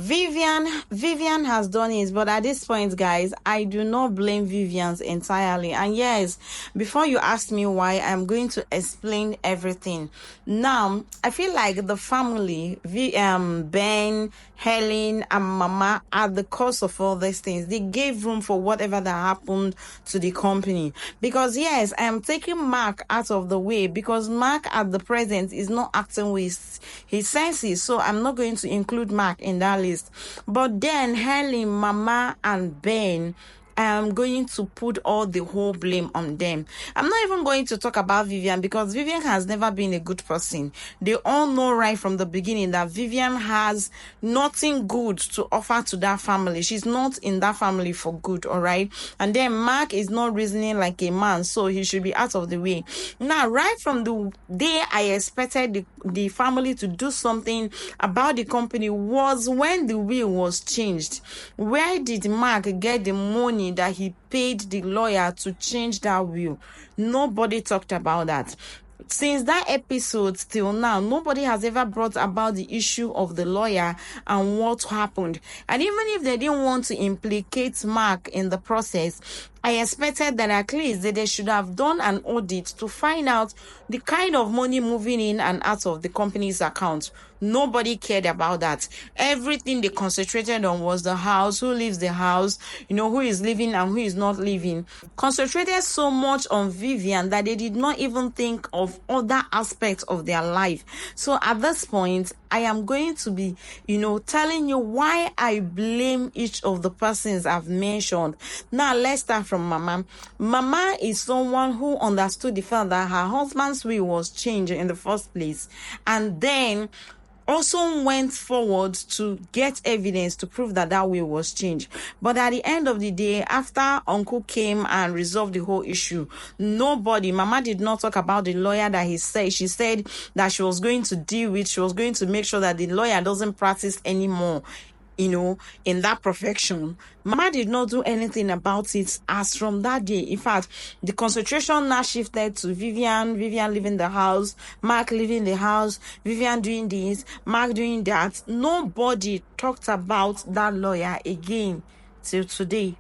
Vivian has done it, but at this point, guys, I do not blame Vivian's entirely. And yes, before you ask me why, I'm going to explain everything. Now, I feel like the family, Ben, Helen, and Mama, at the cause of all these things, they gave room for whatever that happened to the company. Because yes, I am taking Mark out of the way because Mark at the present is not acting with his senses, so I'm not going to include Mark in that list. But then Helen, Mama, and Ben, I am going to put all the whole blame on them. I'm not even going to talk about Vivian because Vivian has never been a good person. They all know right from the beginning that Vivian has nothing good to offer to that family. She's not in that family for good, all right? And then Mark is not reasoning like a man, so he should be out of the way. Now, right from the day I expected the family to do something about the company was when the will was changed. Where did Mark get the money that he paid the lawyer to change that will? Nobody talked about that. Since that episode till now, nobody has ever brought about the issue of the lawyer and what happened. And even if they didn't want to implicate Mark in the process, I expected that at least they should have done an audit to find out the kind of money moving in and out of the company's account. Nobody cared about that. Everything they concentrated on was the house, who lives the house, who is living and who is not living. Concentrated so much on Vivian that they did not even think of other aspects of their life. So at this point, I am going to be, telling you why I blame each of the persons I've mentioned. Now, let's start from Mama. Mama is someone who understood the fact that her husband's will was changed in the first place, and then also went forward to get evidence to prove that that will was changed. But at the end of the day, after Uncle came and resolved the whole issue, Mama did not talk about the lawyer that she said that she was going to deal with. She was going to make sure that the lawyer doesn't practice anymore, in that profession. Mama did not do anything about it as from that day. In fact, the concentration now shifted to Vivian leaving the house, Mark leaving the house, Vivian doing this, Mark doing that. Nobody talked about that lawyer again till today.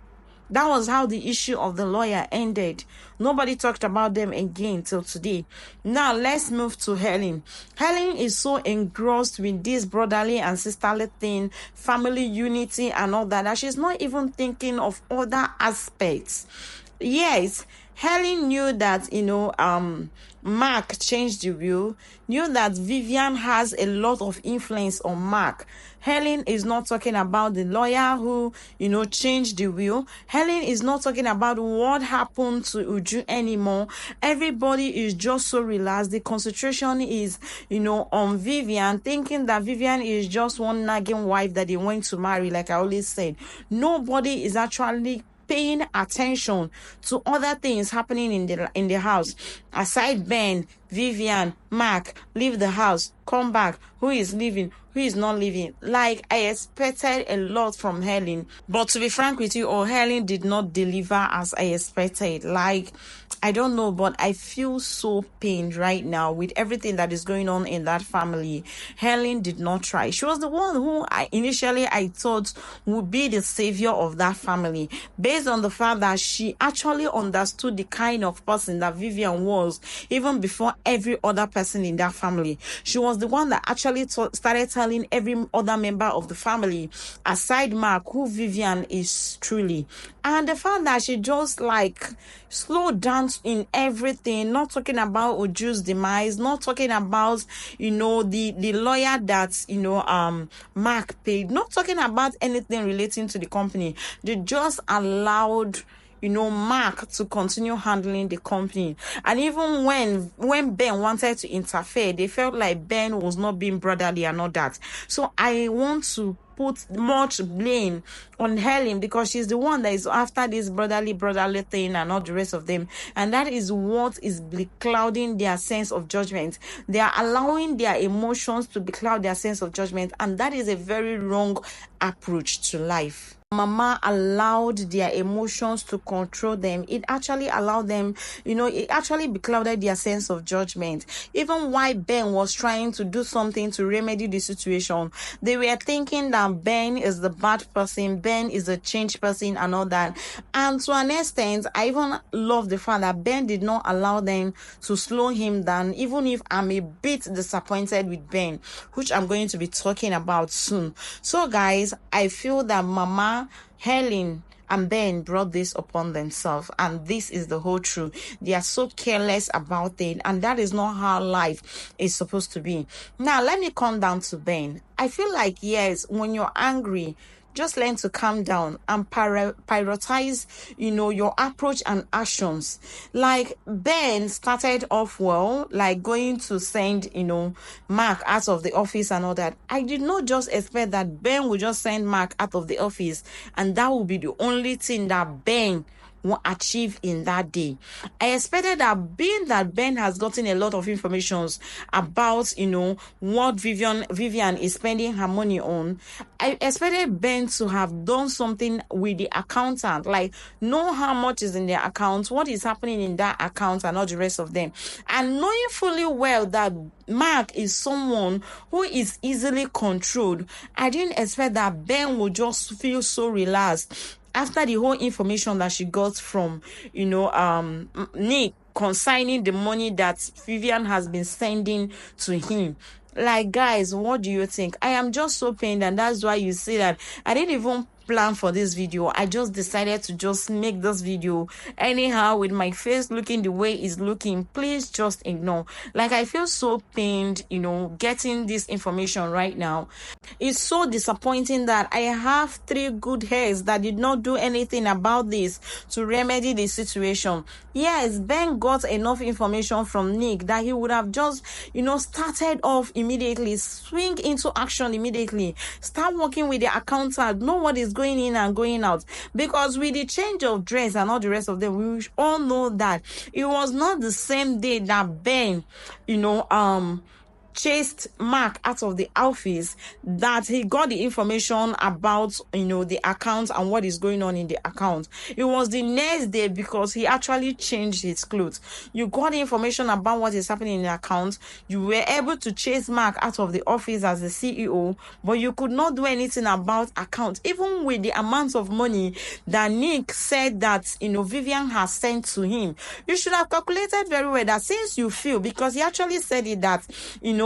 That was how the issue of the lawyer ended. Nobody talked about them again till today. Now, let's move to Helen. Helen is so engrossed with this brotherly and sisterly thing, family unity and all that she's not even thinking of other aspects. Yes, Helen knew that, Mark changed the will, knew that Vivian has a lot of influence on Mark. Helen is not talking about the lawyer who, changed the will. Helen is not talking about what happened to Uju anymore. Everybody is just so relaxed. The concentration is, on Vivian, thinking that Vivian is just one nagging wife that they went to marry, like I always said. Nobody is actually paying attention to other things happening in the house. Aside Ben, Vivian, Mark, leave the house, come back, who is leaving, who is not leaving. Like, I expected a lot from Helen, but to be frank with you, Helen did not deliver as I expected. Like, I don't know, but I feel so pained right now with everything that is going on in that family. Helen did not try. She was the one who I thought would be the savior of that family, based on the fact that she actually understood the kind of person that Vivian was, even before every other person in that family. She was the one that actually started telling every other member of the family, aside Mark, who Vivian is truly. And the fact that she just slowed down in everything, not talking about Uju's demise, not talking about, the lawyer that, Mark paid, not talking about anything relating to the company. They just allowed Mark to continue handling the company. And even when Ben wanted to interfere, they felt like Ben was not being brotherly and all that. So I want to put much blame on Helen because she's the one that is after this brotherly thing and not the rest of them. And that is what is clouding their sense of judgment. They are allowing their emotions to cloud their sense of judgment. And that is a very wrong approach to life. Mama allowed their emotions to control them. It actually allowed them, it actually beclouded their sense of judgment. Even while Ben was trying to do something to remedy the situation, they were thinking that Ben is the bad person, Ben is a changed person and all that. And to an extent, I even love the fact that Ben did not allow them to slow him down, even if I'm a bit disappointed with Ben, which I'm going to be talking about soon. So guys, I feel that Mama, Helen, and Ben brought this upon themselves, and this is the whole truth. They are so careless about it, and that is not how life is supposed to be. Now, let me come down to Ben. I feel like, yes, when you're angry, just learn to calm down and prioritize, your approach and actions. Like Ben started off well, like going to send, Mark out of the office and all that. I did not just expect that Ben would just send Mark out of the office and that would be the only thing that Ben will achieve in that day. I expected that, being that Ben has gotten a lot of information about, what Vivian is spending her money on, I expected Ben to have done something with the accountant, like know how much is in their account, what is happening in that account, and all the rest of them. And knowing fully well that Mark is someone who is easily controlled, I didn't expect that Ben would just feel so relaxed after the whole information that she got from, Nick concerning the money that Vivian has been sending to him. Like, guys, what do you think? I am just so pained, and that's why you see that I didn't even plan for this video. I just decided to just make this video anyhow, with my face looking the way it's looking. Please just ignore. Like, I feel so pained, getting this information right now. It's so disappointing that I have 3 good hairs that did not do anything about this to remedy the situation. Yes, Ben got enough information from Nick that he would have just, started off immediately, swing into action immediately, start working with the accountant, know what is going in and going out. Because with the change of dress and all the rest of them, we all know that it was not the same day that Ben, chased Mark out of the office that he got the information about, the account and what is going on in the account. It was the next day, because he actually changed his clothes. You got the information about what is happening in the account. You were able to chase Mark out of the office as the CEO, but you could not do anything about account, even with the amount of money that Nick said that, Vivian has sent to him. You should have calculated very well that, since you feel, because he actually said it, that,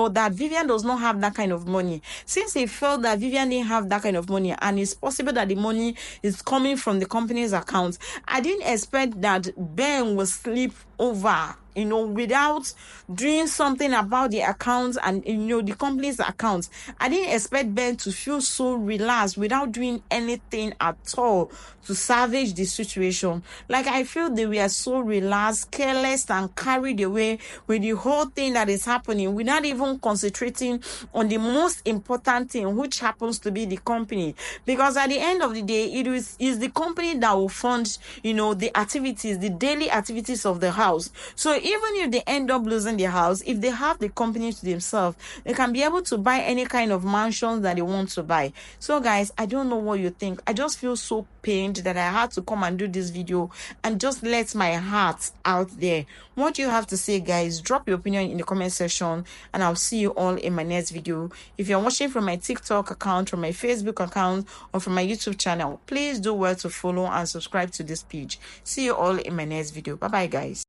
that Vivian does not have that kind of money. Since he felt that Vivian didn't have that kind of money, and it's possible that the money is coming from the company's account, I didn't expect that Ben will sleep over, without doing something about the account and, the company's account. I didn't expect Ben to feel so relaxed without doing anything at all to salvage the situation. Like, I feel they were so relaxed, careless, and carried away with the whole thing that is happening, without even concentrating on the most important thing, which happens to be the company. Because at the end of the day, it is the company that will fund, the activities, the daily activities of the house. So even if they end up losing their house, if they have the company to themselves, they can be able to buy any kind of mansions that they want to buy. So guys, I don't know what you think. I just feel so pained that I had to come and do this video and just let my heart out there. What do you have to say, guys? Drop your opinion in the comment section, and I'll see you all in my next video. If you're watching from my TikTok account, from my Facebook account, or from my YouTube channel, please do well to follow and subscribe to this page. See you all in my next video. Bye bye, guys.